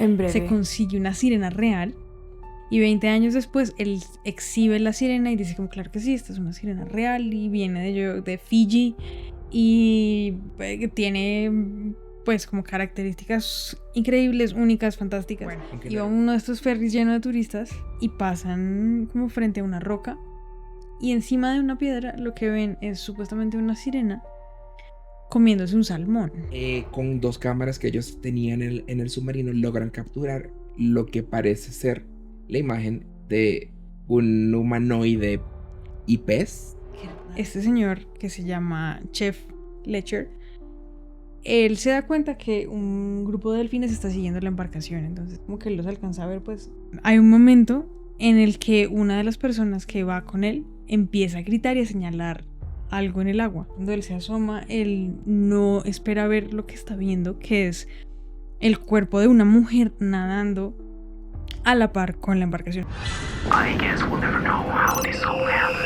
En breve. se consigue una sirena real. Y 20 años después, él exhibe la sirena y dice como, claro que sí, esta es una sirena real y viene de Fiji y tiene pues como características increíbles, únicas, fantásticas. Bueno, y va uno de estos ferries lleno de turistas y pasan como frente a una roca y encima de una piedra lo que ven es supuestamente una sirena comiéndose un salmón. Con 2 cámaras que ellos tenían en el submarino logran capturar lo que parece ser la imagen de un humanoide y pez. Este señor que se llama Chef Letcher, él se da cuenta que un grupo de delfines está siguiendo la embarcación, entonces como que él los alcanza a ver, pues hay un momento en el que una de las personas que va con él empieza a gritar y a señalar algo en el agua. Cuando él se asoma, él no espera ver lo que está viendo, que es el cuerpo de una mujer nadando a la par con la embarcación. I guess we'll never know how this all happened.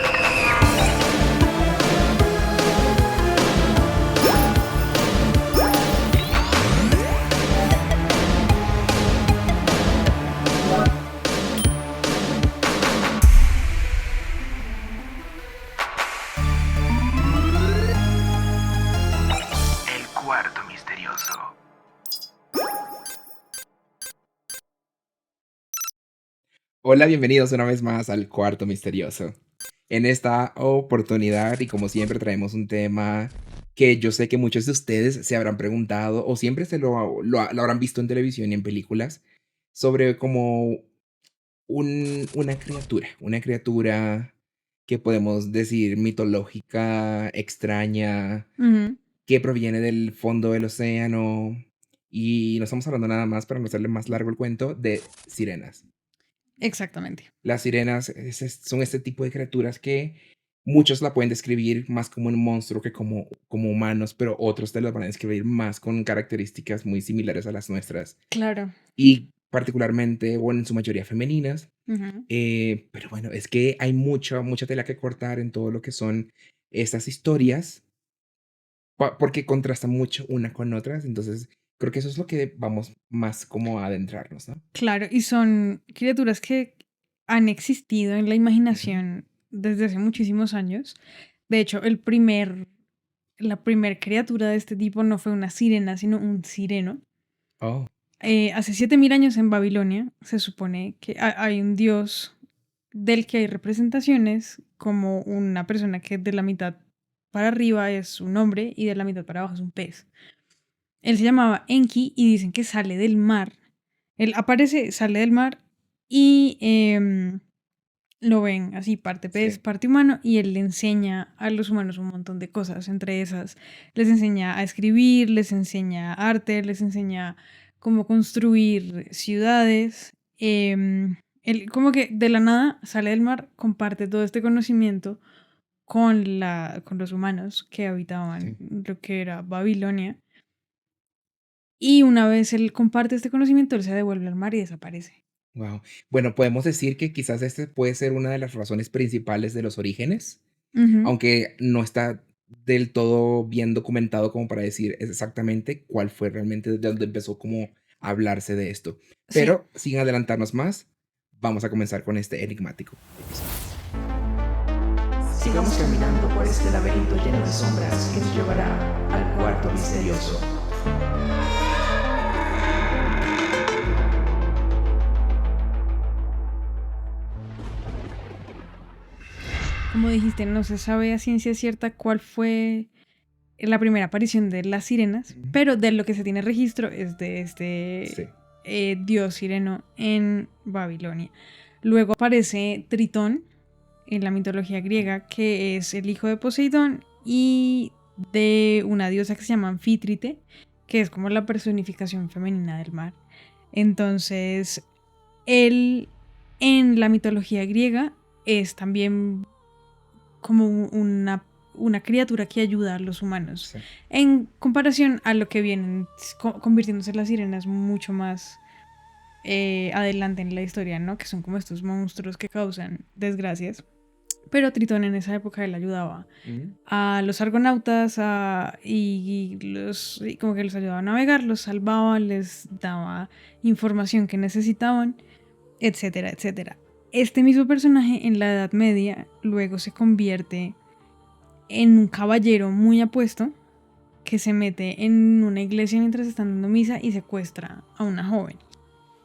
El cuarto misterioso. Hola, bienvenidos una vez más al Cuarto Misterioso. En esta oportunidad, y como siempre, traemos un tema que yo sé que muchos de ustedes se habrán preguntado o siempre lo habrán visto en televisión y en películas sobre como una criatura que podemos decir mitológica, extraña, que proviene del fondo del océano. Y no estamos hablando nada más, para no hacerle más largo el cuento, de sirenas. Exactamente. Las sirenas son este tipo de criaturas que muchos la pueden describir más como un monstruo que como humanos, pero otros te lo van a describir más con características muy similares a las nuestras. Claro. Y particularmente, o en su mayoría femeninas. Uh-huh. Pero bueno, es que hay mucha tela que cortar en todo lo que son estas historias, porque contrastan mucho una con otras. Entonces, creo que eso es lo que vamos más como a adentrarnos, ¿no? Claro, y son criaturas que han existido en la imaginación desde hace muchísimos años. De hecho, la primer criatura de este tipo no fue una sirena, sino un sireno. Oh, Hace 7000 años en Babilonia se supone que hay un dios del que hay representaciones como una persona que de la mitad para arriba es un hombre y de la mitad para abajo es un pez. Él se llamaba Enki y dicen que sale del mar. Él aparece, sale del mar y lo ven así, parte pez, sí. parte humano, y él le enseña a los humanos un montón de cosas. Entre esas, les enseña a escribir, les enseña arte, les enseña cómo construir ciudades. Él como que de la nada sale del mar, comparte todo este conocimiento con los humanos que habitaban lo que era Babilonia. Y una vez él comparte este conocimiento, él se devuelve al mar y desaparece. Wow. Bueno, podemos decir que quizás este puede ser una de las razones principales de los orígenes, Ujú. aunque no está del todo bien documentado como para decir exactamente cuál fue realmente de donde empezó como a hablarse de esto. Sí. Pero sin adelantarnos más, vamos a comenzar con este enigmático episodio. Sigamos caminando por este laberinto lleno de sombras que nos llevará al cuarto misterioso. Como dijiste, no se sabe a ciencia cierta cuál fue la primera aparición de las sirenas, pero de lo que se tiene registro es de este dios sireno en Babilonia. Luego aparece Tritón en la mitología griega, que es el hijo de Poseidón y de una diosa que se llama Anfítrite, que es como la personificación femenina del mar. Entonces, él en la mitología griega es también como una criatura que ayuda a los humanos. Sí. En comparación a lo que vienen convirtiéndose las sirenas mucho más adelante en la historia, ¿no? Que son como estos monstruos que causan desgracias. Pero Tritón en esa época él ayudaba a los argonautas y como que los ayudaba a navegar, los salvaba, les daba información que necesitaban, etcétera, etcétera. Este mismo personaje en la Edad Media luego se convierte en un caballero muy apuesto que se mete en una iglesia mientras están dando misa y secuestra a una joven.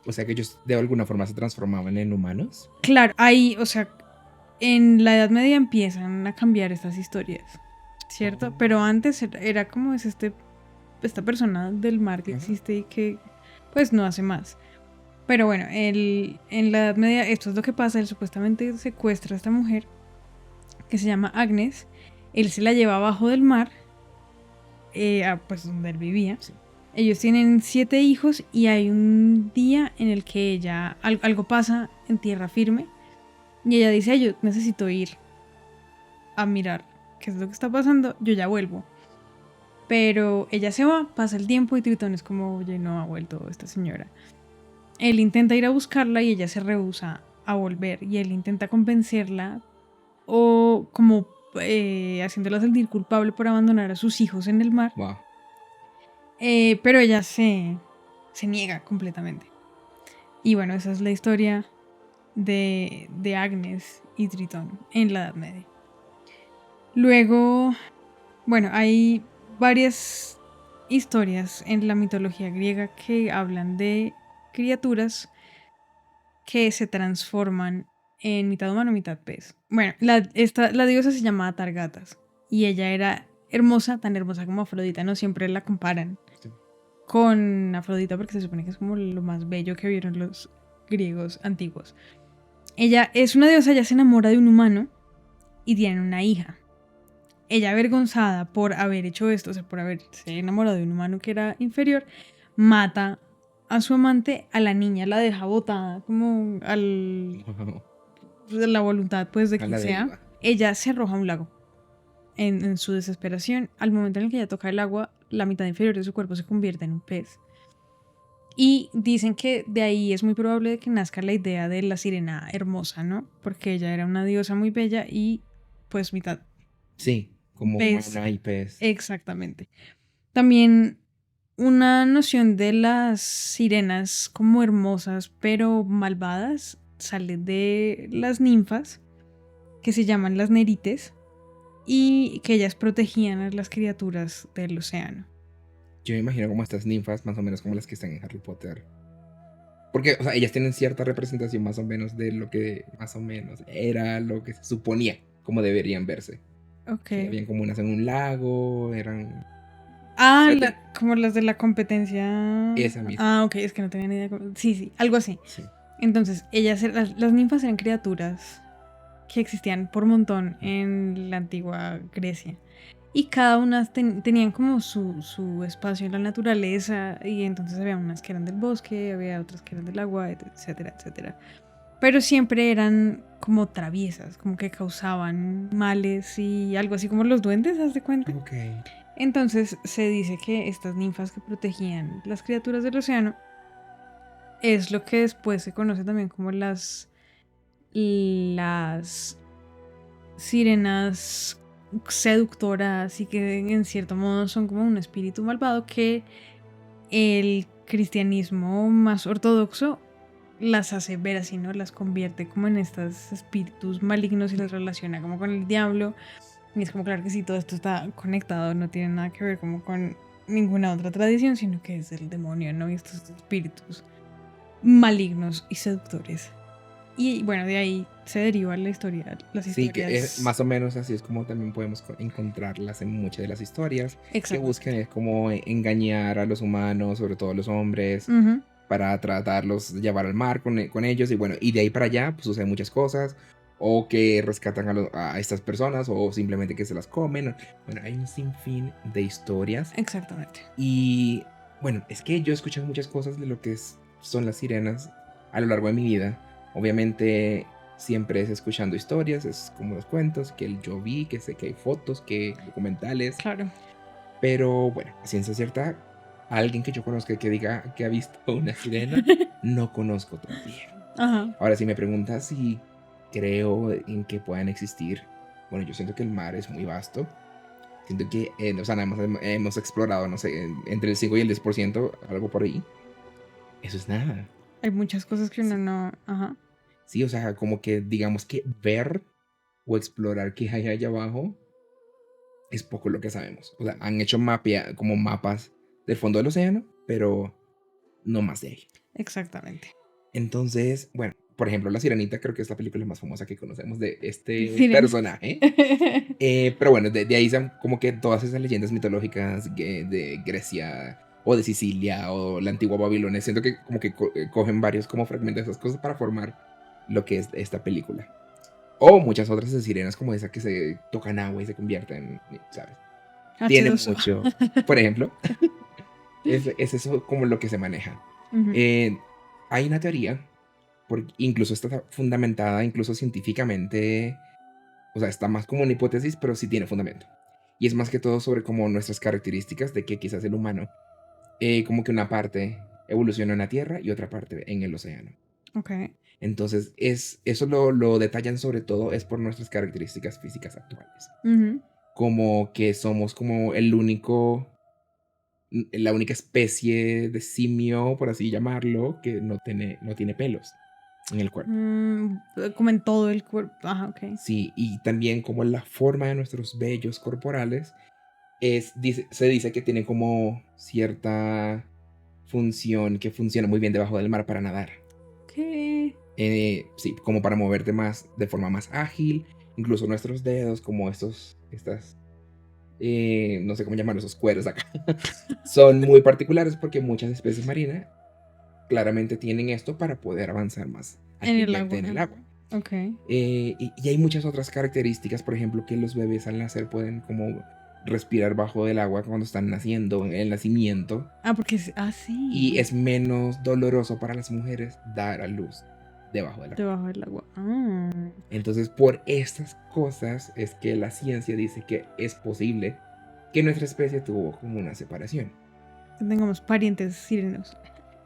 O sea que ellos de alguna forma se transformaban en humanos. Claro, ahí, o sea, en la Edad Media empiezan a cambiar estas historias, ¿cierto? Pero antes era como es esta persona del mar que existe y que pues no hace más. Pero bueno, en la Edad Media esto es lo que pasa. Él supuestamente secuestra a esta mujer que se llama Agnes. Él se la lleva abajo del mar, pues donde él vivía. Sí. Ellos tienen 7 hijos y hay un día en el que algo pasa en tierra firme. Y ella dice, yo necesito ir a mirar qué es lo que está pasando, yo ya vuelvo. Pero ella se va, pasa el tiempo y Tritón es como, oye, no ha vuelto esta señora. Él intenta ir a buscarla y ella se rehúsa a volver. Y él intenta convencerla o como haciéndola sentir culpable por abandonar a sus hijos en el mar. Wow. Pero ella se niega completamente. Y bueno, esa es la historia de Agnes y Tritón en la Edad Media. Luego, bueno, hay varias historias en la mitología griega que hablan de criaturas que se transforman en mitad humano, mitad pez. Bueno, la diosa se llamaba Targatas y ella era hermosa, tan hermosa como Afrodita, no siempre la comparan con Afrodita porque se supone que es como lo más bello que vieron los griegos antiguos. Ella es una diosa, ella se enamora de un humano y tiene una hija. Ella, avergonzada por haber hecho esto, o sea, por haberse enamorado de un humano que era inferior, mata a su amante, a la niña la deja botada como a la voluntad pues de quien sea. Ella se arroja a un lago en su desesperación. Al momento en el que ella toca el agua, la mitad inferior de su cuerpo se convierte en un pez. Y dicen que de ahí es muy probable que nazca la idea de la sirena hermosa, ¿no? Porque ella era una diosa muy bella y pues mitad. Sí, como pez. humana y pez. Exactamente. También una noción de las sirenas como hermosas pero malvadas sale de las ninfas, que se llaman las nerites, y que ellas protegían a las criaturas del océano. Yo me imagino como estas ninfas, más o menos como las que están en Harry Potter. Porque, o sea, ellas tienen cierta representación más o menos de lo que más o menos era lo que se suponía como deberían verse. Ok. Que habían como unas en un lago, eran... como las de la competencia. Esa misma. Ok, es que no tenía ni idea. Sí, algo así. Sí. Entonces, las ninfas eran criaturas que existían por montón en la antigua Grecia. Y cada una tenían como su espacio en la naturaleza. Y entonces había unas que eran del bosque, había otras que eran del agua, etcétera, etcétera. Pero siempre eran como traviesas, como que causaban males y algo así como los duendes, ¿haz de cuenta? Ok. Entonces se dice que estas ninfas que protegían las criaturas del océano es lo que después se conoce también como las sirenas seductoras y que en cierto modo son como un espíritu malvado que el cristianismo más ortodoxo las hace ver así, ¿no? Las convierte como en estos espíritus malignos y las relaciona como con el diablo. Y es como, claro que sí, todo esto está conectado, no tiene nada que ver como con ninguna otra tradición, sino que es el demonio, ¿no? Y estos espíritus malignos y seductores. Y bueno, de ahí se deriva la historia, las historias. Sí, que es más o menos así es como también podemos encontrarlas en muchas de las historias. Exacto. Que buscan es como engañar a los humanos, sobre todo a los hombres, para tratarlos, llevar al mar con ellos. Y bueno, y de ahí para allá pues suceden muchas cosas. O que rescatan a estas personas, o simplemente que se las comen. Bueno, hay un sinfín de historias. Exactamente. Y bueno, es que yo he escuchado muchas cosas de lo que son las sirenas a lo largo de mi vida. Obviamente siempre es escuchando historias, es como los cuentos, que yo vi, que sé que hay fotos, que documentales. Claro. Pero bueno, a ciencia cierta, alguien que yo conozca que diga que ha visto una sirena, no conozco todavía. Ajá. Ahora, si me preguntas si creo en que puedan existir. Bueno, yo siento que el mar es muy vasto. Siento que, o sea, nada más hemos explorado, no sé, entre el 5 y el 10%, algo por ahí. Eso es nada. Hay muchas cosas que uno Sí. no... Ajá. Sí, o sea, como que digamos que ver o explorar qué hay allá abajo es poco lo que sabemos. O sea, han hecho como mapas del fondo del océano, pero no más de ahí. Exactamente. Entonces, bueno, por ejemplo, La Sirenita creo que es la película más famosa que conocemos de este Sirenita. personaje. Pero bueno, de ahí son como que todas esas leyendas mitológicas de Grecia o de Sicilia o la antigua Babilonia. Siento que como que cogen varios como fragmentos de esas cosas para formar lo que es esta película. O muchas otras de sirenas como esa que se tocan agua y se convierten, ¿sabes? Tiene H2O. mucho, por ejemplo, es eso como lo que se maneja. Ujú. Hay una teoría, incluso está fundamentada, incluso científicamente, o sea, está más como una hipótesis, pero sí tiene fundamento. Y es más que todo sobre como nuestras características de que quizás el humano, como que una parte evoluciona en la Tierra y otra parte en el océano. Ok. Entonces, eso lo detallan sobre todo es por nuestras características físicas actuales. Ujú. Como que somos como la única especie de simio, por así llamarlo, que no tiene pelos en el cuerpo. Como en todo el cuerpo. Ajá, ok. Sí, y también como la forma de nuestros vellos corporales se dice que tiene como cierta función que funciona muy bien debajo del mar para nadar. ¿Qué? Sí, como para moverte más de forma más ágil. Incluso nuestros dedos, como no sé cómo llamar esos cueros acá, son muy particulares porque muchas especies marinas claramente tienen esto para poder avanzar más En el ágilmente agua. en el agua. Ok. Y hay muchas otras características, por ejemplo, que los bebés al nacer pueden como respirar bajo del agua cuando están naciendo, en el nacimiento. Ah, porque... sí. Y es menos doloroso para las mujeres dar a luz debajo del agua. Debajo del agua. Ah. Entonces, por estas cosas es que la ciencia dice que es posible que nuestra especie tuvo como una separación. Que tengamos parientes sirenos.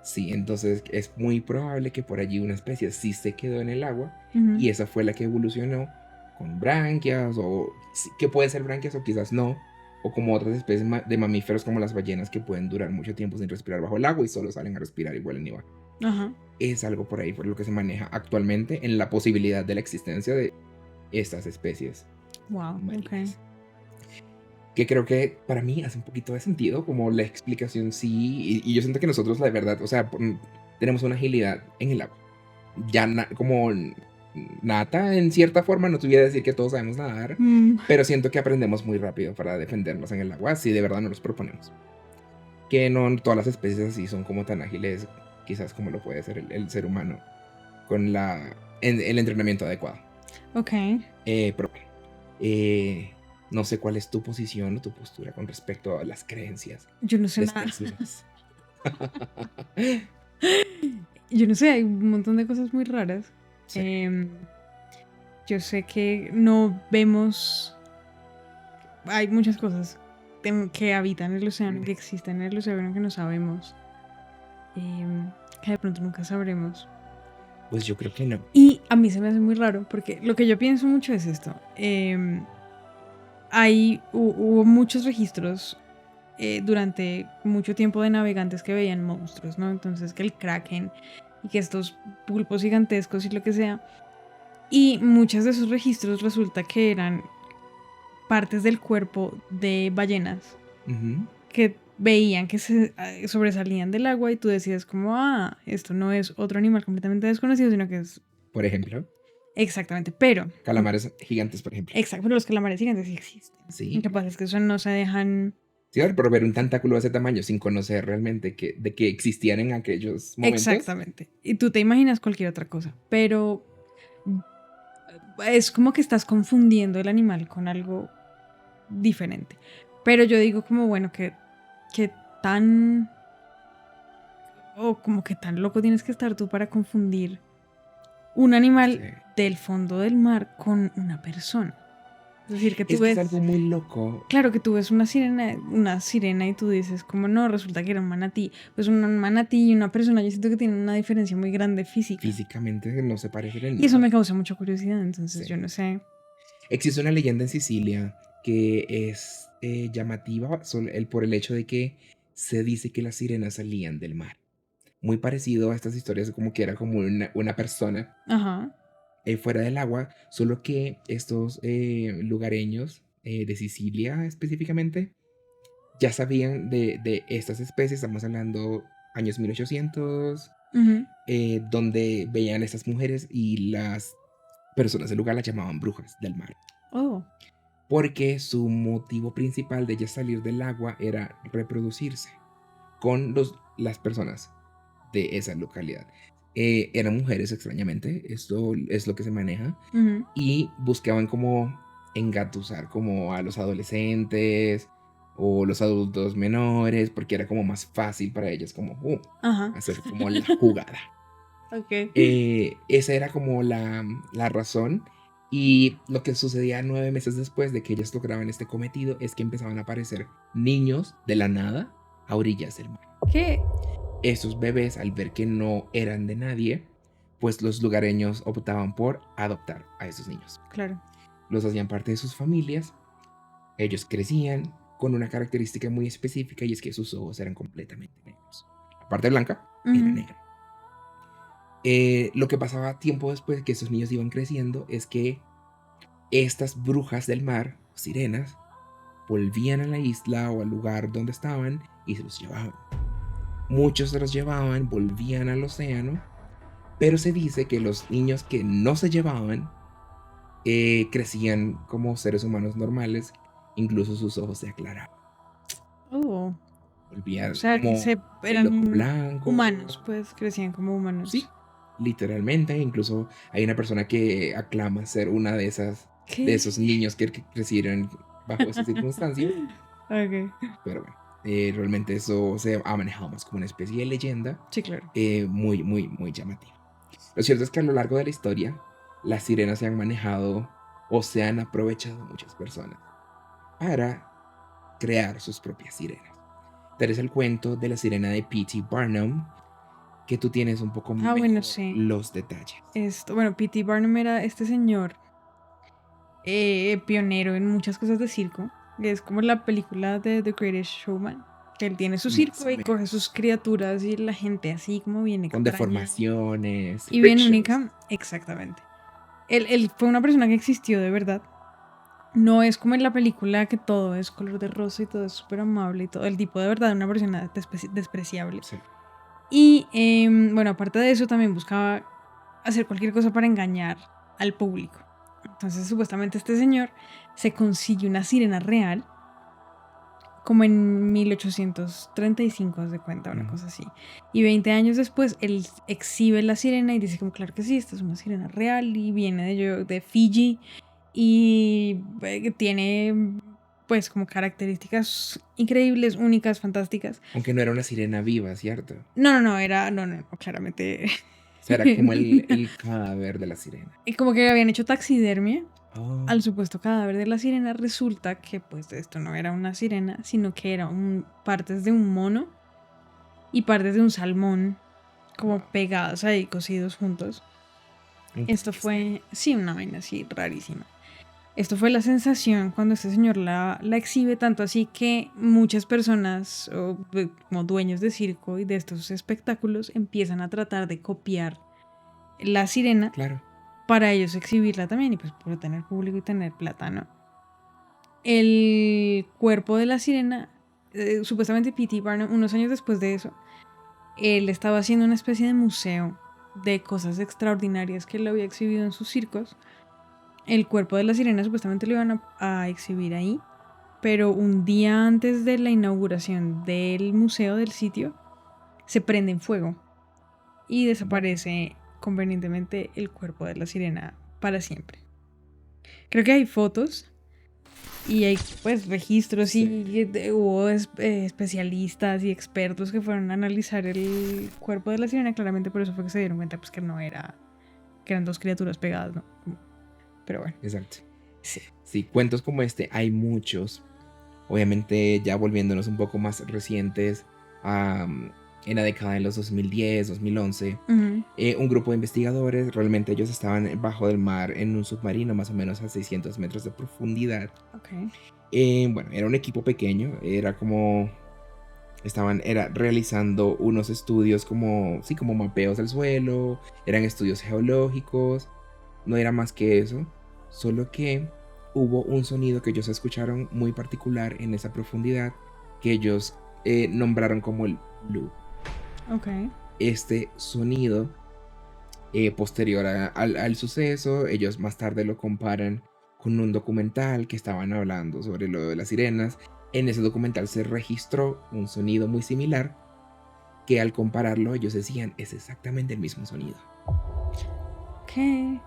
Sí, entonces es muy probable que por allí una especie sí se quedó en el agua Ujú. y esa fue la que evolucionó con branquias o que puede ser branquias o quizás no, o como otras especies de mamíferos como las ballenas que pueden durar mucho tiempo sin respirar bajo el agua y solo salen a respirar igual en abajo. Ajá. Es algo por ahí por lo que se maneja actualmente en la posibilidad de la existencia de estas especies Wow. marinas. Ok. Que creo que para mí hace un poquito de sentido, como la explicación sí, y yo siento que nosotros la verdad, o sea, tenemos una agilidad en el agua. Ya como nata en cierta forma, no te voy a decir que todos sabemos nadar, pero siento que aprendemos muy rápido para defendernos en el agua, si de verdad nos los proponemos. Que no todas las especies así son como tan ágiles, quizás como lo puede ser el ser humano, con el entrenamiento adecuado. Ok. Pero no sé cuál es tu posición o tu postura con respecto a las creencias Yo no sé de nada. especies. Yo no sé, hay un montón de cosas muy raras. Sí. Yo sé que no vemos... Hay muchas cosas que habitan el océano, que existen en el océano que no sabemos. Que de pronto nunca sabremos. Pues yo creo que no. Y a mí se me hace muy raro, porque lo que yo pienso mucho es esto. Hubo muchos registros durante mucho tiempo de navegantes que veían monstruos, ¿no? Entonces que el kraken y que estos pulpos gigantescos y lo que sea. Y muchos de esos registros resulta que eran partes del cuerpo de ballenas que veían que se sobresalían del agua y tú decías como, esto no es otro animal completamente desconocido, sino que es... Por ejemplo. Exactamente, pero... Calamares gigantes, por ejemplo. Exacto, pero los calamares gigantes sí existen. Sí. Lo que pasa es que eso no se dejan... Sí, pero ver un tentáculo de ese tamaño sin conocer realmente de que existían en aquellos momentos. Exactamente. Y tú te imaginas cualquier otra cosa, pero es como que estás confundiendo el animal con algo diferente. Pero yo digo como, bueno, que tan... o como que tan loco tienes que estar tú para confundir un animal del fondo del mar con una persona. Es decir, que tú Es que ves... es algo muy loco. Claro, que tú ves una sirena y tú dices, como no, resulta que era un manatí. Pues un manatí y una persona, yo siento que tienen una diferencia muy grande física. Físicamente no se parecen en nada. Y eso me causa mucha curiosidad, entonces Sí. yo no sé. Existe una leyenda en Sicilia que es llamativa por el hecho de que se dice que las sirenas salían del mar. Muy parecido a estas historias como que era como una persona Ajá. Fuera del agua, solo que estos lugareños de Sicilia específicamente ya sabían de estas especies, estamos hablando años 1800, Ujú. donde veían a estas mujeres y las personas del lugar las llamaban brujas del mar, Oh. porque su motivo principal de ellas salir del agua era reproducirse con las personas de esa localidad. Eran mujeres extrañamente, esto es lo que se maneja, Ujú. y buscaban como engatusar como a los adolescentes o los adultos menores, porque era como más fácil para ellas como Ajá. hacer como la jugada. Ok. Esa era como la razón. Y lo que sucedía 9 meses después de que ellas lograban este cometido es que empezaban a aparecer niños de la nada a orillas del mar. ¿Qué? Esos bebés, al ver que no eran de nadie, pues los lugareños optaban por adoptar a esos niños. Claro. Los hacían parte de sus familias, ellos crecían con una característica muy específica y es que sus ojos eran completamente negros. La parte blanca era Ujú. negra. Lo que pasaba tiempo después de que esos niños iban creciendo es que estas brujas del mar, sirenas, volvían a la isla o al lugar donde estaban y se los llevaban. Muchos se los llevaban, volvían al océano, pero se dice que los niños que no se llevaban crecían como seres humanos normales, incluso sus ojos se aclaraban, Oh. volvían O sea, que como se el ojo eran blanco. humanos, pues crecían como humanos. Sí, literalmente, incluso hay una persona que aclama ser una de ¿Qué? esos niños que crecieron bajo esas circunstancias, Ok. pero bueno, realmente eso se ha manejado más como una especie de leyenda Sí, claro. muy, muy, muy llamativa. Lo cierto es que a lo largo de la historia, las sirenas se han manejado o se han aprovechado muchas personas para crear sus propias sirenas. Tal es el cuento de la sirena de P.T. Barnum, que tú tienes un poco Ah, mejor bueno, sí. los detalles. Bueno, P.T. Barnum era este señor pionero en muchas cosas de circo. Que es como la película de The Greatest Showman. Que él tiene su Más circo o y coge menos. sus criaturas y la gente así como bien Con extraña. deformaciones, Y bien freak shows. única. Exactamente. Él fue una persona que existió de verdad. No es como en la película que todo es color de rosa y todo es súper amable y todo. El tipo de verdad, una persona despreciable. Sí. Y bueno, aparte de eso, también buscaba hacer cualquier cosa para engañar al público. Entonces, supuestamente este señor se consigue una sirena real, como en 1835, haz de cuenta, una cosa así. Y 20 años después, él exhibe la sirena y dice como, claro que sí, esta es una sirena real y viene de Fiji y tiene pues como características increíbles, únicas, fantásticas. Aunque no era una sirena viva, ¿cierto? No, claramente. O sea, era como el cadáver de la sirena. Y como que habían hecho taxidermia Oh, al supuesto cadáver de la sirena. Resulta que pues esto no era una sirena, sino que era partes de un mono y partes de un salmón como pegados ahí, cosidos juntos. Esto fue, sí, una vaina así rarísima. Esto fue la sensación cuando este señor la exhibe, tanto así que muchas personas como dueños de circo y de estos espectáculos empiezan a tratar de copiar la sirena claro. para ellos exhibirla también y pues por tener público y tener plata, ¿no? El cuerpo de la sirena, supuestamente P.T. Barnum, unos años después de eso, él estaba haciendo una especie de museo de cosas extraordinarias que él había exhibido en sus circos. El cuerpo de la sirena supuestamente lo iban a exhibir ahí, pero un día antes de la inauguración del museo del sitio, se prende en fuego y desaparece convenientemente el cuerpo de la sirena para siempre. Creo que hay fotos y hay pues registros y hubo especialistas y expertos que fueron a analizar el cuerpo de la sirena. Claramente por eso fue que se dieron cuenta pues que no era, que eran dos criaturas pegadas, ¿no? Pero bueno. Exacto. Sí. Sí, cuentos como este hay muchos. Obviamente ya volviéndonos un poco más recientes, en la década de los 2010, 2011, Ujú. un grupo de investigadores, realmente ellos estaban bajo del mar en un submarino más o menos a 600 metros de profundidad. Ok. Bueno, era un equipo pequeño, era realizando unos estudios como, sí, como mapeos del suelo, eran estudios geológicos, no era más que eso, solo que hubo un sonido que ellos escucharon muy particular en esa profundidad que ellos nombraron como el blue. Ok. Este sonido, posterior al suceso, ellos más tarde lo comparan con un documental que estaban hablando sobre lo de las sirenas. En ese documental se registró un sonido muy similar que al compararlo ellos decían es exactamente el mismo sonido. Ok.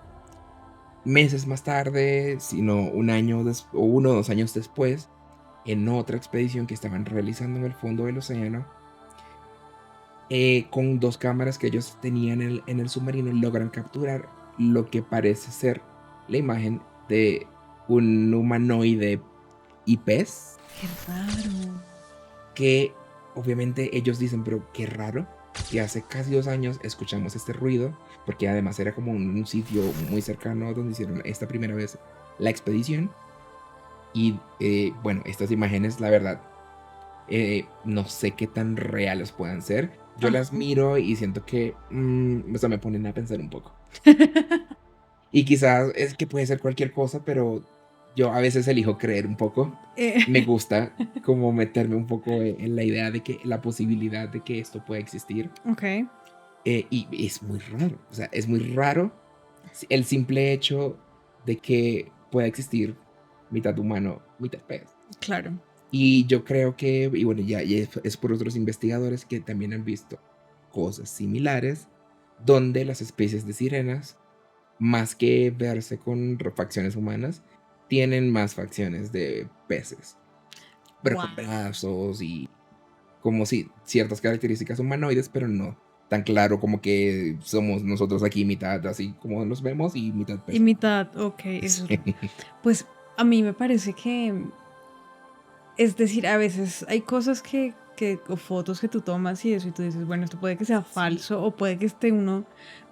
Meses más tarde, sino un año o 1 o 2 años después, en otra expedición que estaban realizando en el fondo del océano, con 2 cámaras que ellos tenían en el submarino, logran capturar lo que parece ser la imagen de un humanoide y pez, Qué raro. que obviamente ellos dicen, pero qué raro, que hace casi 2 años escuchamos este ruido, porque además era como un sitio muy cercano donde hicieron esta primera vez la expedición. Y bueno, estas imágenes, la verdad, no sé qué tan reales puedan ser. Yo las Ajá. miro y siento que o sea, me ponen a pensar un poco. Y quizás es que puede ser cualquier cosa, pero yo a veces elijo creer un poco. Me Eh, gusta como meterme un poco en la idea de que la posibilidad de que esto pueda existir. ok. Y es muy raro, o sea, es muy raro el simple hecho de que pueda existir mitad humano, mitad pez. Claro. Y yo creo que, y bueno, ya es por otros investigadores que también han visto cosas similares, donde las especies de sirenas, más que verse con facciones humanas, tienen más facciones de peces, pero con Wow. brazos y como si ciertas características humanoides, pero no tan claro como que somos nosotros aquí mitad así como nos vemos y mitad Y pez. mitad, ok, eso es. Sí. Pues a mí me parece que, es decir, a veces hay cosas o fotos que tú tomas y eso, y tú dices, bueno, esto puede que sea Sí, falso o puede que esté uno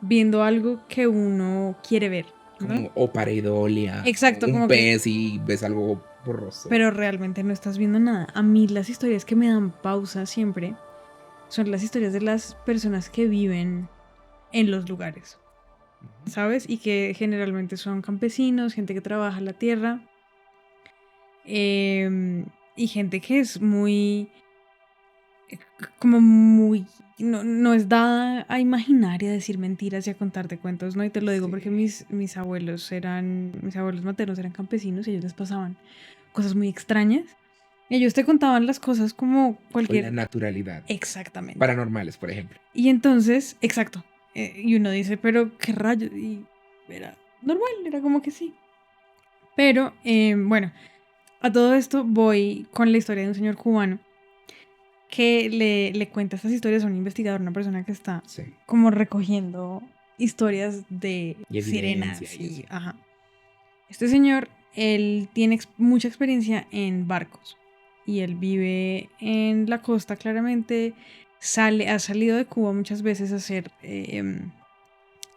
viendo algo que uno quiere ver, ¿no? como o pareidolia, o Exacto, un como que, pez y ves algo borroso. pero realmente no estás viendo nada. A mí las historias que me dan pausa siempre son las historias de las personas que viven en los lugares, Ujú. ¿sabes? Y que generalmente son campesinos, gente que trabaja la tierra, y gente que es muy, como muy, no es dada a imaginar y a decir mentiras y a contarte cuentos, ¿no? Y te lo digo porque Sí, mis abuelos maternos eran campesinos y ellos les pasaban cosas muy extrañas. Ellos te contaban las cosas como con la cualquier... naturalidad. Exactamente. Paranormales, por ejemplo. Y entonces, exacto. Y uno dice, pero qué rayos. Y era normal, era como que sí. Pero bueno, a todo esto voy con la historia de un señor cubano que le cuenta estas historias a un investigador, una persona que está Sí. como recogiendo historias de Y evidencia sirenas y y eso. ajá. Este señor, él tiene mucha experiencia en barcos y él vive en la costa claramente. Ha salido de Cuba muchas veces a hacer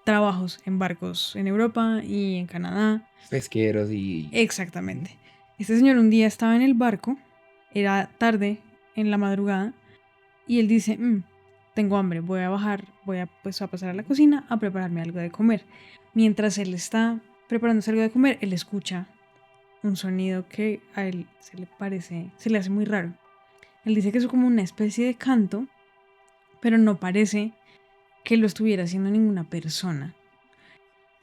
trabajos en barcos en Europa y en Canadá. Pesqueros y... Ujú. Exactamente. Este señor un día estaba en el barco, era tarde en la madrugada, y él dice, tengo hambre, voy a bajar, pues a pasar a la cocina a prepararme algo de comer. Mientras él está preparándose algo de comer, él escucha un sonido que a él se le hace muy raro. Él dice que es como una especie de canto, pero no parece que lo estuviera haciendo ninguna persona.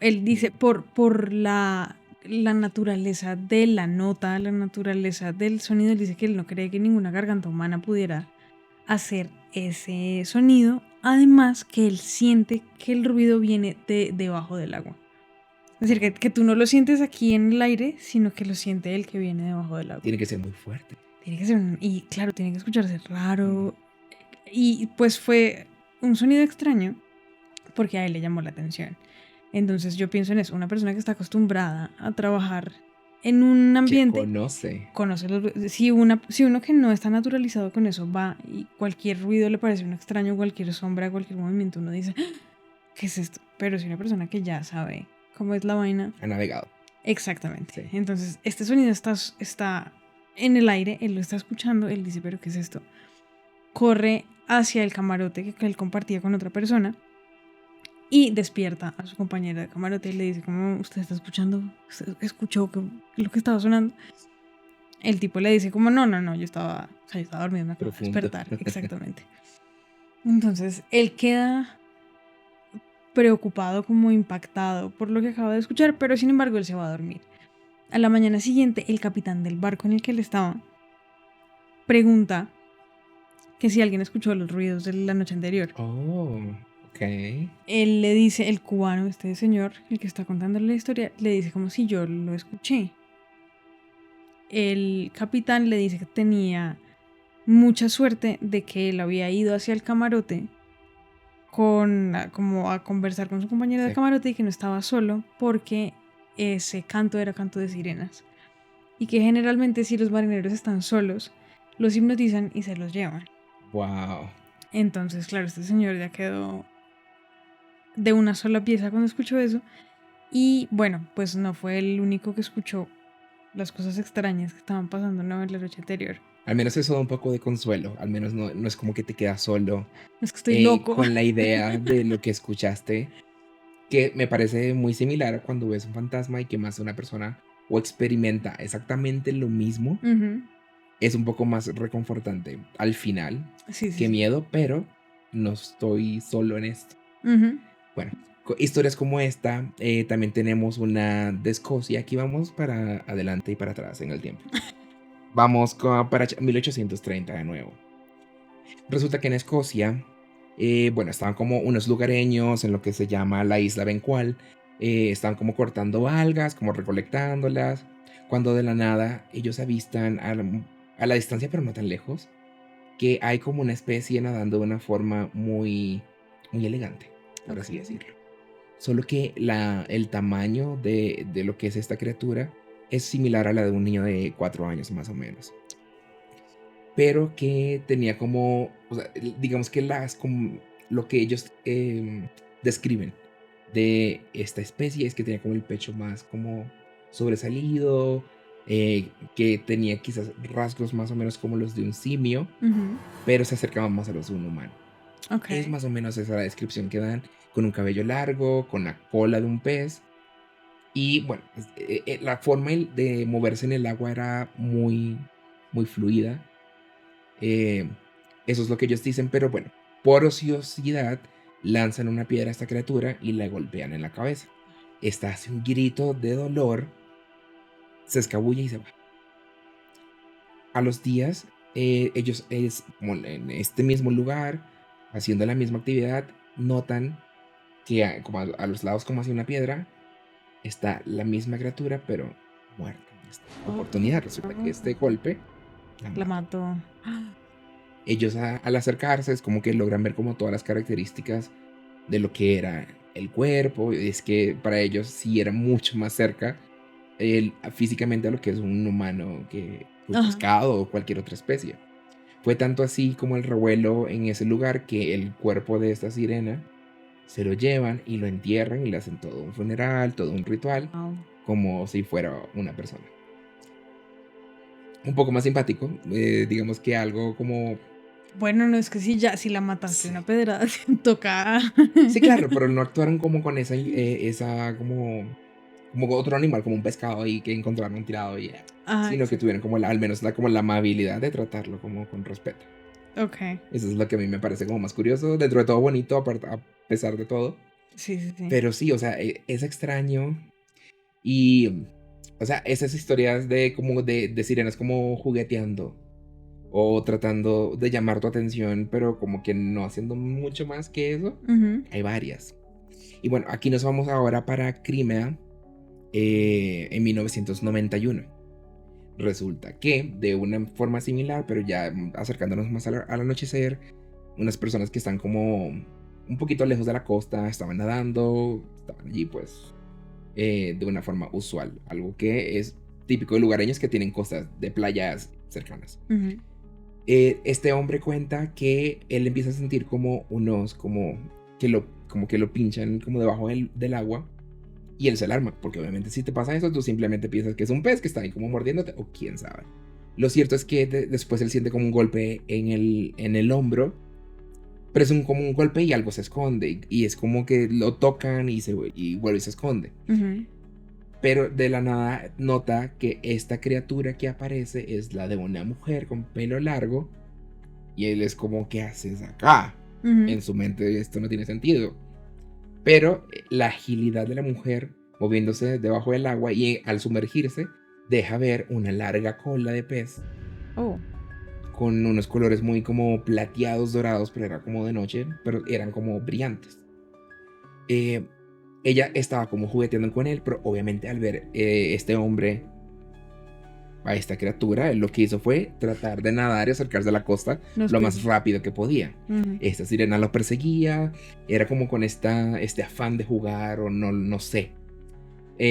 Él dice, por la naturaleza de la nota, la naturaleza del sonido, él dice que él no cree que ninguna garganta humana pudiera hacer ese sonido. Además que él siente que el ruido viene de debajo del agua. Es decir, que tú no lo sientes aquí en el aire, sino que lo siente él que viene debajo del agua. Tiene que ser muy fuerte. Tiene que ser y claro, tiene que escucharse Ujú. raro. Y pues fue un sonido extraño porque a él le llamó la atención. Entonces yo pienso en eso, una persona que está acostumbrada a trabajar en un Que ambiente, conoce. conoce los ruidos. Si uno que no está naturalizado con eso va y cualquier ruido le parece un extraño, cualquier sombra, cualquier movimiento, uno dice, ¿qué es esto? Pero si una persona que ya sabe cómo es la vaina. Ha navegado. Exactamente. Sí. Entonces, este sonido está en el aire, él lo está escuchando, él dice, ¿pero qué es esto? Corre hacia el camarote que él compartía con otra persona y despierta a su compañera de camarote y le dice, ¿cómo usted está escuchando? ¿Usted escuchó lo que estaba sonando? El tipo le dice como, no, yo estaba dormido, me acabo de Profundo. despertar. Exactamente. Entonces, él queda preocupado, como impactado por lo que acaba de escuchar, pero sin embargo él se va a dormir. A la mañana siguiente, el capitán del barco en el que él estaba pregunta que si alguien escuchó los ruidos de la noche anterior. Oh, ok. Él le dice, el cubano, este señor, el que está contándole la historia, le dice como si yo lo escuché. El capitán le dice que tenía mucha suerte de que él había ido hacia el camarote como a conversar con su compañera de Sí. camarote y que no estaba solo porque ese canto era canto de sirenas. Y que generalmente si los marineros están solos, los hipnotizan y se los llevan. Wow. Entonces, claro, este señor ya quedó de una sola pieza cuando escuchó eso. Y bueno, pues no fue el único que escuchó las cosas extrañas que estaban pasando en la noche anterior. Al menos eso da un poco de consuelo. Al menos no es como que te quedas solo No es que estoy loco. con la idea de lo que escuchaste. Que me parece muy similar a cuando ves un fantasma y que más de una persona o experimenta exactamente lo mismo. Uh-huh. Es un poco más reconfortante al final. Sí, Qué miedo, pero no estoy solo en esto. Uh-huh. Bueno, historias como esta, también tenemos una de Escocia. Aquí vamos para adelante y para atrás en el tiempo. Vamos para 1830 de nuevo. Resulta que en Escocia, bueno, estaban como unos lugareños en lo que se llama la isla Bencual. Estaban como cortando algas, como recolectándolas. Cuando de la nada ellos avistan a la distancia, pero no tan lejos, que hay como una especie nadando de una forma muy, muy elegante, por así decirlo. Solo que el tamaño de lo que es esta criatura es similar a la de un niño de 4 años más o menos. Pero que tenía como, o sea, digamos que como lo que ellos describen de esta especie es que tenía como el pecho más como sobresalido, que tenía quizás rasgos más o menos como los de un simio, Uh-huh. pero se acercaba más a los de un humano. Okay. Es más o menos esa la descripción que dan, con un cabello largo, con la cola de un pez. Y bueno, la forma de moverse en el agua era muy, muy fluida. Eso es lo que ellos dicen, pero bueno, por ociosidad lanzan una piedra a esta criatura y la golpean en la cabeza. Esta hace un grito de dolor, se escabulle y se va. A los días, ellos como en este mismo lugar, haciendo la misma actividad, notan que como a los lados, como hacia una piedra, está la misma criatura, pero muerta. En esta oportunidad resulta que este golpe la mató. Ellos al acercarse es como que logran ver como todas las características de lo que era el cuerpo. Es que para ellos sí era mucho más cerca físicamente a lo que es un humano que un pescado o cualquier otra especie. Fue tanto así como el revuelo en ese lugar que el cuerpo de esta sirena se lo llevan y lo entierran y le hacen todo un funeral, todo un ritual, como si fuera una persona. Un poco más simpático, digamos que algo como... Bueno, no es que si la mataste una pedrada, toca. Sí, claro, pero no actuaron como con esa como otro animal, como un pescado ahí que encontraron tirado y sino que tuvieron como al menos como la amabilidad de tratarlo como con respeto. Ok. Eso es lo que a mí me parece como más curioso, dentro de todo bonito, a pesar de todo. Sí. Pero sí, o sea, es extraño y, o sea, esas historias de como de sirenas como jugueteando o tratando de llamar tu atención, pero como que no haciendo mucho más que eso. Uh-huh. Hay varias. Y bueno, aquí nos vamos ahora para Crimea en 1991. Resulta que de una forma similar, pero ya acercándonos más al anochecer, unas personas que están como un poquito lejos de la costa estaban nadando, estaban allí pues de una forma usual, algo que es típico de lugareños que tienen costas de playas cercanas. Ujú. Este hombre cuenta que él empieza a sentir como unos, como que lo pinchan como debajo del agua, y él se alarma, porque obviamente si te pasa eso, tú simplemente piensas que es un pez que está ahí como mordiéndote, o quién sabe. Lo cierto es que después él siente como un golpe en el hombro, pero es como un golpe y algo se esconde, y es como que lo tocan y vuelve y se esconde. Ujú. Pero de la nada nota que esta criatura que aparece es la de una mujer con pelo largo, y él es como, ¿qué haces acá? Ujú. En su mente esto no tiene sentido. Pero la agilidad de la mujer moviéndose debajo del agua y al sumergirse deja ver una larga cola de pez Oh. con unos colores muy como plateados, dorados, pero era como de noche, pero eran como brillantes. Ella estaba como jugueteando con él, pero obviamente al ver este hombre, a esta criatura, él lo que hizo fue tratar de nadar y acercarse a la costa Los lo más peces. rápido que podía. Ujú. Esta sirena lo perseguía, era como con este afán de jugar o no sé.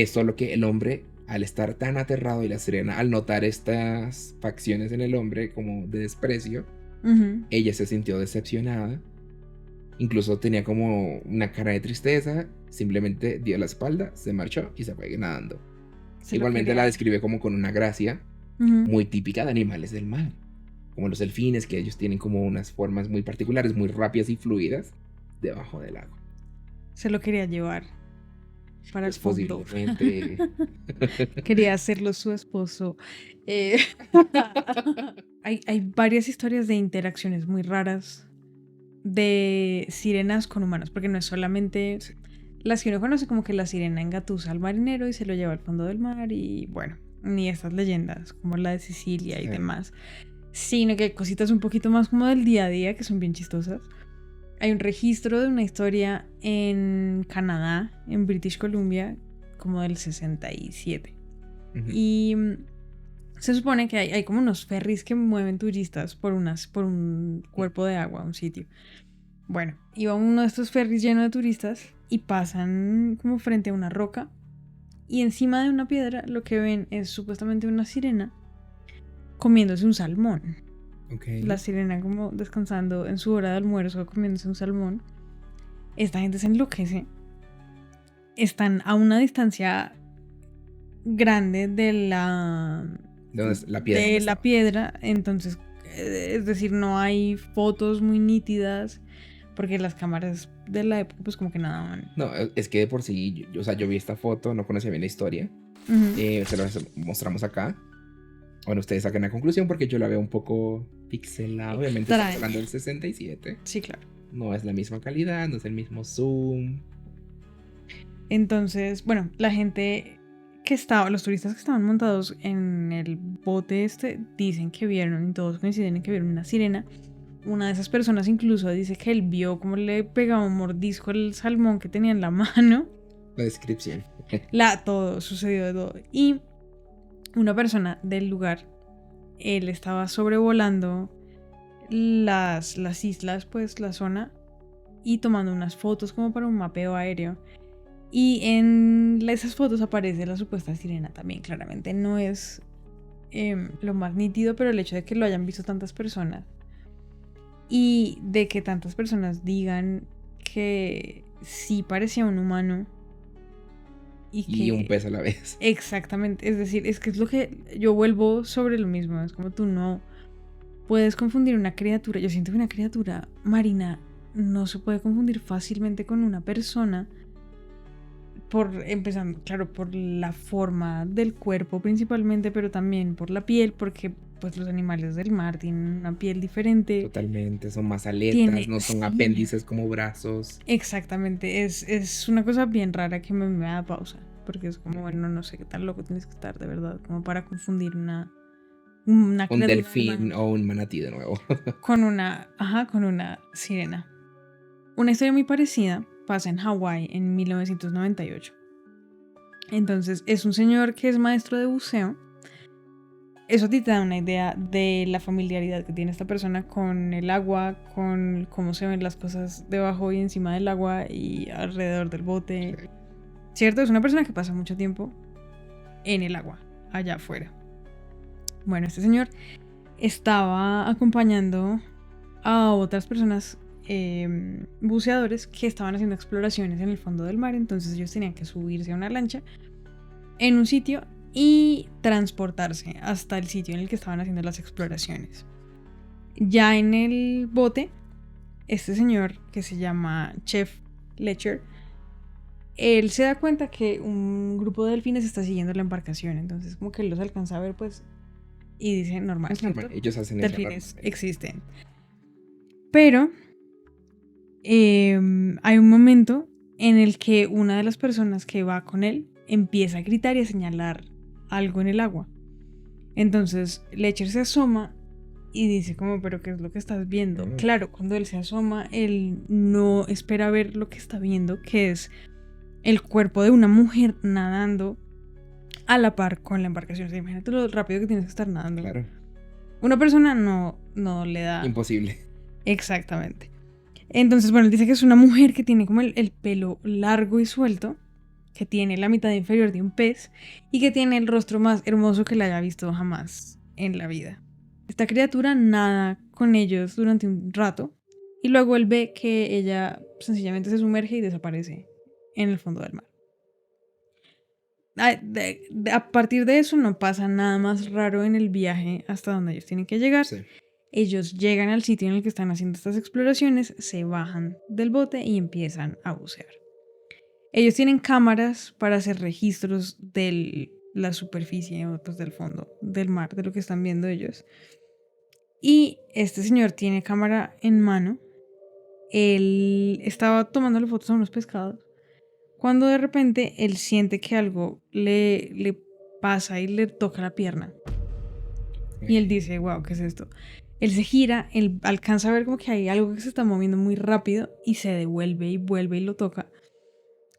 Solo que el hombre, al estar tan aterrado, y la sirena al notar estas facciones en el hombre como de desprecio, Ujú. ella se sintió decepcionada. Incluso tenía como una cara de tristeza, simplemente dio la espalda, se marchó y se fue nadando. Se lo Igualmente quería. la describe como con una gracia Ujú. muy típica de animales del mar, como los delfines, que ellos tienen como unas formas muy particulares, muy rápidas y fluidas debajo del agua. Se lo quería llevar para el Pues fondo. posiblemente. Quería hacerlo su esposo. Eh, hay varias historias de interacciones muy raras de sirenas con humanos, porque no es solamente Sí. las que uno conoce, como que la sirena engatusa al marinero y se lo lleva al fondo del mar, y bueno, ni estas leyendas como la de Sicilia y Sí. demás, sino que hay cositas un poquito más como del día a día que son bien chistosas. Hay un registro de una historia en Canadá, en British Columbia, como del 67. Ujú. Y se supone que hay como unos ferries que mueven turistas por un cuerpo de agua, un sitio. Bueno, iba uno de estos ferries lleno de turistas y pasan como frente a una roca, y encima de una piedra lo que ven es supuestamente una sirena comiéndose un salmón. Ok. La sirena como descansando en su hora de almuerzo, comiéndose un salmón. Esta gente se enloquece. Están a una distancia grande de la ¿Dónde es la piedra? de ¿Dónde la estaba? piedra, entonces es decir, no hay fotos muy nítidas porque las cámaras de la época pues como que no daban. No, es que de por sí, o sea, yo vi esta foto, no conocía bien la historia. Ujú. Se la mostramos acá. Bueno, ustedes saquen la conclusión porque yo la veo un poco pixelada. Obviamente estamos Extraña. hablando del 67. Sí, claro. No es la misma calidad, no es el mismo zoom. Entonces, bueno, la gente que estaba, los turistas que estaban montados en el bote este, dicen que vieron, y todos coinciden en que vieron una sirena. Una de esas personas incluso dice que él vio cómo le pegaba un mordisco al salmón que tenía en la mano. La descripción. Todo, sucedió de todo. Y una persona del lugar, él estaba sobrevolando las islas, pues la zona, y tomando unas fotos como para un mapeo aéreo. Y en esas fotos aparece la supuesta sirena también. Claramente no es lo más nítido, pero el hecho de que lo hayan visto tantas personas y de que tantas personas digan que sí parecía un humano y que un pez a la vez. exactamente, es decir, es que es lo que yo vuelvo sobre lo mismo. Es como tú no puedes confundir una criatura. Yo siento que una criatura marina no se puede confundir fácilmente con una persona. Empezando, claro, por la forma del cuerpo principalmente, pero también por la piel, porque pues los animales del mar tienen una piel diferente. Totalmente, son más aletas, no son Sí. apéndices como brazos. Exactamente, es una cosa bien rara que me da pausa, porque es como, bueno, no sé qué tan loco tienes que estar de verdad, como para confundir una Un criatura delfín humana o un manatí de nuevo. con una sirena. Una historia muy parecida pasa en Hawái en 1998. Entonces es un señor que es maestro de buceo. Eso a ti te da una idea de la familiaridad que tiene esta persona con el agua, con cómo se ven las cosas debajo y encima del agua y alrededor del bote. ¿Cierto? Es una persona que pasa mucho tiempo en el agua. allá afuera. Bueno, este señor estaba acompañando a otras personas buceadores que estaban haciendo exploraciones en el fondo del mar. Entonces ellos tenían que subirse a una lancha en un sitio y transportarse hasta el sitio en el que estaban haciendo las exploraciones. Ya en el bote, este señor que se llama Chef Letcher, él se da cuenta que un grupo de delfines está siguiendo la embarcación. Entonces como que él los alcanza a ver, pues, y dice, normal, Es normal, ellos hacen delfines eso. existen. Pero hay un momento en el que una de las personas que va con él empieza a gritar y a señalar algo en el agua. Entonces Letcher se asoma y dice como, pero ¿qué es lo que estás viendo? Claro, cuando él se asoma, él no espera ver lo que está viendo, que es el cuerpo de una mujer nadando a la par con la embarcación. O sea, imagínate lo rápido que tienes que estar nadando. Claro. Una persona no le da... Imposible. Exactamente. Entonces, bueno, él dice que es una mujer que tiene como el pelo largo y suelto, que tiene la mitad inferior de un pez y que tiene el rostro más hermoso que le haya visto jamás en la vida. Esta criatura nada con ellos durante un rato y luego él ve que ella sencillamente se sumerge y desaparece en el fondo del mar. A partir de eso no pasa nada más raro en el viaje hasta donde ellos tienen que llegar. Sí. Ellos llegan al sitio en el que están haciendo estas exploraciones, se bajan del bote y empiezan a bucear. Ellos tienen cámaras para hacer registros de la superficie o pues del fondo del mar, de lo que están viendo ellos. Y este señor tiene cámara en mano. Él estaba tomándole fotos a unos pescados cuando de repente él siente que algo le pasa y le toca la pierna. Y él dice, wow, ¿qué es esto? Él se gira, él alcanza a ver como que hay algo que se está moviendo muy rápido y se devuelve y vuelve y lo toca.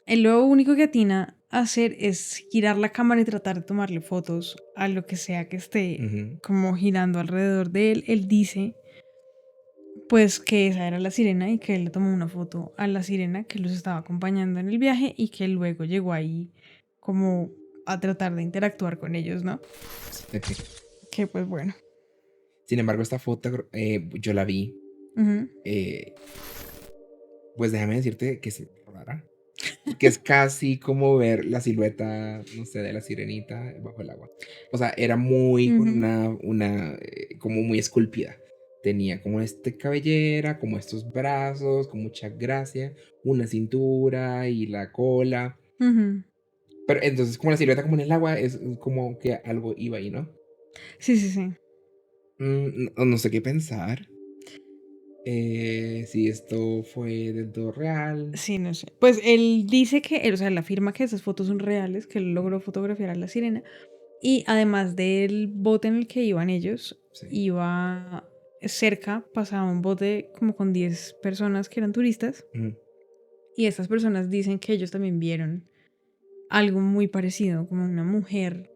Él lo único que atina a hacer es girar la cámara y tratar de tomarle fotos a lo que sea que esté como girando alrededor de él. Él dice pues que esa era la sirena y que él le tomó una foto a la sirena que los estaba acompañando en el viaje y que luego llegó ahí como a tratar de interactuar con ellos, ¿no? Que pues bueno. Sin embargo, esta foto yo la vi. Pues déjame decirte que es rara. Que es casi como ver la silueta, no sé, de la sirenita bajo el agua. O sea, era muy con como muy esculpida. Tenía como cabellera, como estos brazos, con mucha gracia, una cintura y la cola. Pero entonces como la silueta como en el agua es como que algo iba ahí, ¿no? Sí. No sé qué pensar. Si esto fue del todo real. Sí, no sé. Pues él dice que, él afirma que esas fotos son reales, que él logró fotografiar a la sirena. Y además del bote en el que iban ellos, iba cerca, pasaba un bote como con 10 personas que eran turistas. Y estas personas dicen que ellos también vieron algo muy parecido, como una mujer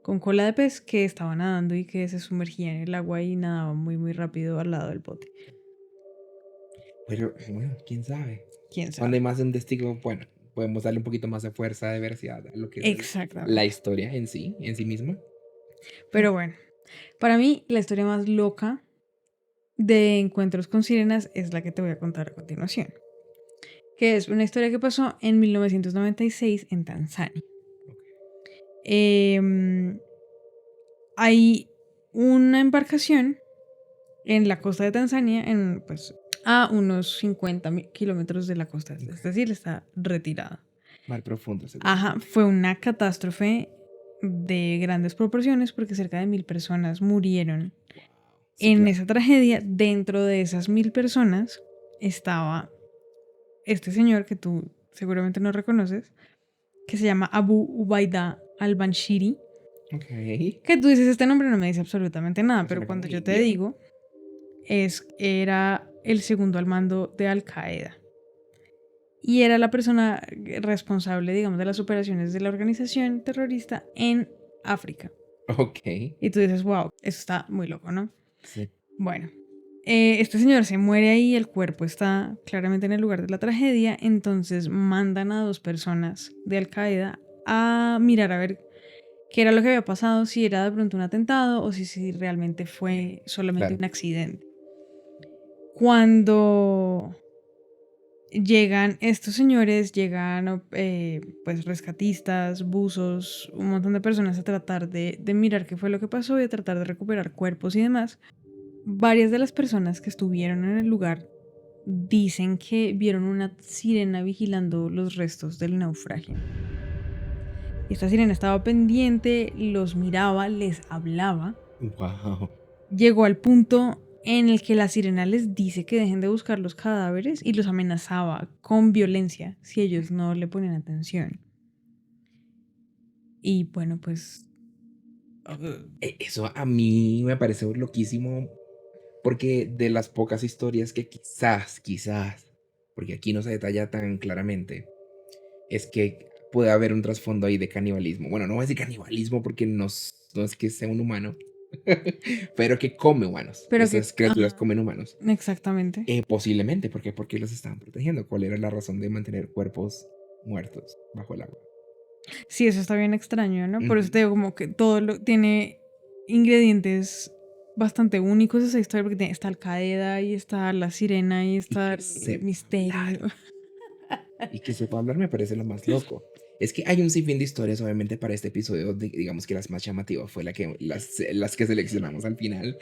con cola de pez que estaba nadando y que se sumergía en el agua y nadaba muy, muy rápido al lado del bote. Pero, bueno, quién sabe. ¿Quién sabe? Cuando hay más de un testigo, bueno, podemos darle un poquito más de fuerza, de veracidad a lo que es la historia en sí misma. Pero bueno, para mí la historia más loca de encuentros con sirenas es la que te voy a contar a continuación. Que es una historia que pasó en 1996 en Tanzania. Hay una embarcación en la costa de Tanzania, a unos 50 kilómetros de la costa, es decir, está retirada. Mar profundo. Ajá, fue una catástrofe de grandes proporciones porque cerca de 1,000 personas murieron en esa tragedia. Dentro de esas 1,000 personas estaba este señor que tú seguramente no reconoces, que se llama Abu Ubaida al-Banshiri. Que tú dices, este nombre no me dice absolutamente nada, pero cuando yo te digo, era el segundo al mando de Al-Qaeda. Y era la persona responsable, digamos, de las operaciones de la organización terrorista en África. Y tú dices, wow, eso está muy loco, ¿no? Sí. Bueno, este señor se muere ahí, el cuerpo está claramente en el lugar de la tragedia, entonces mandan a 2 personas de Al-Qaeda a mirar a ver qué era lo que había pasado, si era de pronto un atentado o si realmente fue solamente un accidente. Cuando llegan estos señores, llegan pues rescatistas, buzos, un montón de personas a tratar de mirar qué fue lo que pasó y a tratar de recuperar cuerpos y demás. Varias de las personas que estuvieron en el lugar dicen que vieron una sirena vigilando los restos del naufragio. Esta sirena estaba pendiente, los miraba, les hablaba. Wow. Llegó al punto en el que la sirena les dice que dejen de buscar los cadáveres y los amenazaba con violencia si ellos no le ponían atención. Y bueno, pues... Eso a mí me parece loquísimo, porque de las pocas historias que quizás, porque aquí no se detalla tan claramente, es que puede haber un trasfondo ahí de canibalismo. Bueno, no voy a decir canibalismo porque no es que sea un humano, pero que come humanos. Pero Esas criaturas comen humanos. Exactamente. Posiblemente, porque los estaban protegiendo. ¿Cuál era la razón de mantener cuerpos muertos bajo el agua? Sí, eso está bien extraño, ¿no? Por eso te digo como que tiene ingredientes bastante únicos esa historia, porque está Al Qaeda y está la sirena y está el misterio. Y que sepa hablar me parece lo más loco. Es que hay un sinfín de historias, obviamente, para este episodio. Digamos que las más llamativas fue las que seleccionamos al final.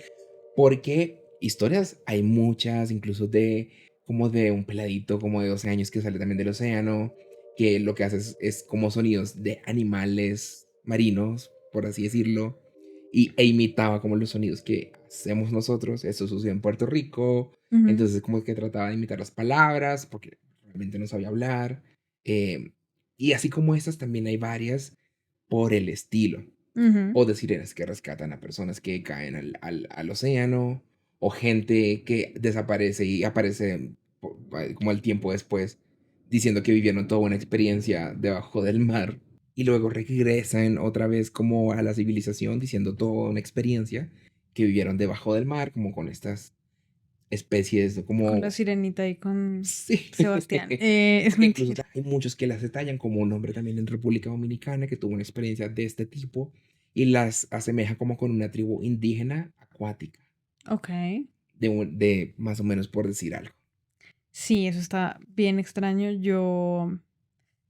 Porque historias hay muchas, incluso como de un peladito como de 12 años que sale también del océano, que lo que hace es como sonidos de animales marinos, por así decirlo, e imitaba como los sonidos que hacemos nosotros. Eso sucedió en Puerto Rico. Entonces como que trataba de imitar las palabras, porque realmente no sabía hablar. Y así como estas, también hay varias por el estilo. O de sirenas que rescatan a personas que caen al océano, o gente que desaparece y aparece como al tiempo después, diciendo que vivieron toda una experiencia debajo del mar, y luego regresan otra vez como a la civilización, diciendo toda una experiencia que vivieron debajo del mar, como con estas especies de Con como... la sirenita y con Sí. Sebastián. Porque incluso hay muchos que las detallan, como un hombre también en República Dominicana que tuvo una experiencia de este tipo y las asemeja como con una tribu indígena acuática. Ok. De más o menos por decir algo. Sí, eso está bien extraño. Yo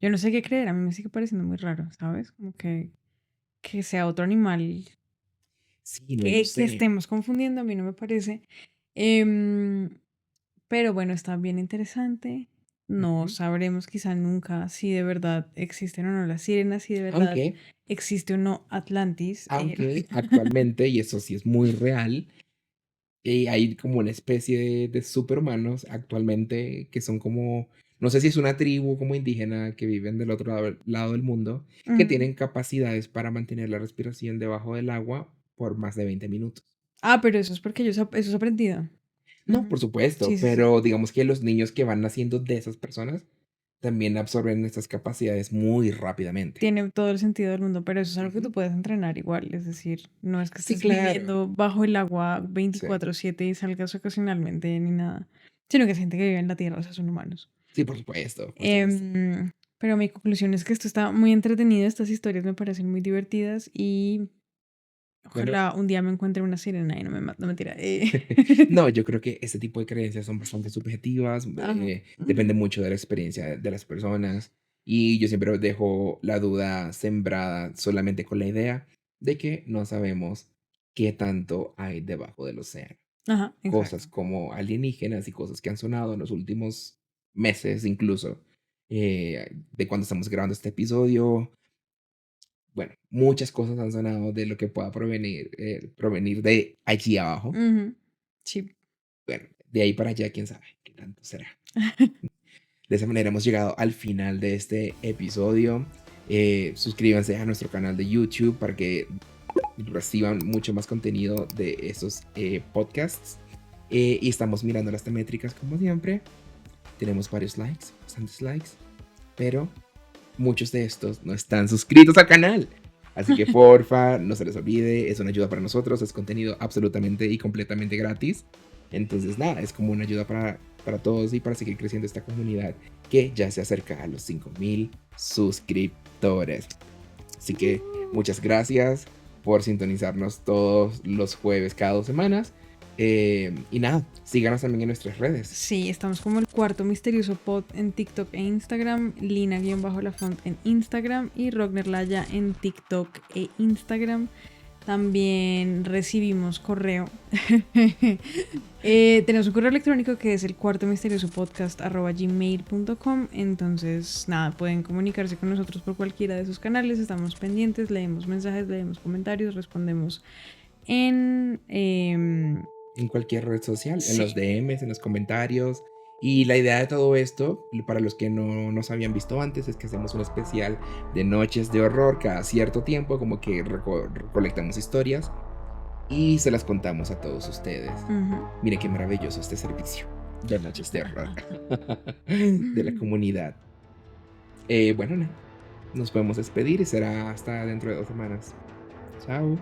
no sé qué creer, a mí me sigue pareciendo muy raro, ¿sabes? Como que sea otro animal Sí, no que sé. estemos confundiendo, a mí no me parece. Pero bueno, está bien interesante. No sabremos quizá nunca si de verdad existen o no las sirenas, si de verdad existe o no Atlantis. Aunque actualmente, y eso sí es muy real, hay como una especie de superhumanos actualmente que son como, no sé si es una tribu como indígena que viven del otro lado del mundo, que tienen capacidades para mantener la respiración debajo del agua por más de 20 minutos. Pero eso es porque eso es aprendido. No, por supuesto, Sí, sí, sí. pero digamos que los niños que van naciendo de esas personas también absorben estas capacidades muy rápidamente. Tiene todo el sentido del mundo, pero eso es algo que tú puedes entrenar igual. Es decir, no es que Sí, estés claro. viviendo bajo el agua 24/7 y salgas ocasionalmente ni nada, sino que es gente que vive en la tierra, o sea, son humanos. Sí, por supuesto. Pero mi conclusión es que esto está muy entretenido, estas historias me parecen muy divertidas y ojalá un día me encuentre una sirena y no me mate, no mentira. No, yo creo que este tipo de creencias son bastante subjetivas, depende mucho de la experiencia de las personas, y yo siempre dejo la duda sembrada solamente con la idea de que no sabemos qué tanto hay debajo del océano. Ajá, Cosas exacto. como alienígenas y cosas que han sonado en los últimos meses incluso, de cuando estamos grabando este episodio. Bueno, muchas cosas han sonado de lo que pueda provenir de allí abajo. Sí. Bueno, de ahí para allá, quién sabe qué tanto será. De esa manera hemos llegado al final de este episodio. Suscríbanse a nuestro canal de YouTube para que reciban mucho más contenido de estos podcasts. Y estamos mirando las métricas como siempre. Tenemos varios likes, bastantes likes, pero muchos de estos no están suscritos al canal. Así que porfa, no se les olvide, es una ayuda para nosotros, es contenido absolutamente y completamente gratis. Entonces nada, es como una ayuda para todos y para seguir creciendo esta comunidad que ya se acerca a los 5,000 suscriptores. Así que Muchas gracias por sintonizarnos todos los jueves cada 2 semanas. Y nada, síganos también en nuestras redes. Sí, estamos como el Cuarto Misterioso Pod en TikTok e Instagram, Lina-Lafont en Instagram y Rogner Laya en TikTok e Instagram. También recibimos correo. Tenemos un correo electrónico que es el cuartomisteriosopodcast@gmail.com. Entonces, nada, pueden comunicarse con nosotros por cualquiera de esos canales. Estamos pendientes, leemos mensajes, leemos comentarios, respondemos en cualquier red social, sí. En los DMs, en los comentarios. Y la idea de todo esto, para los que no nos habían visto antes, es que hacemos un especial de noches de horror cada cierto tiempo, como que recolectamos historias y se las contamos a todos ustedes. Miren qué maravilloso este servicio de noches de horror de la comunidad. Bueno, nos podemos despedir y será hasta dentro de 2 semanas. Chao.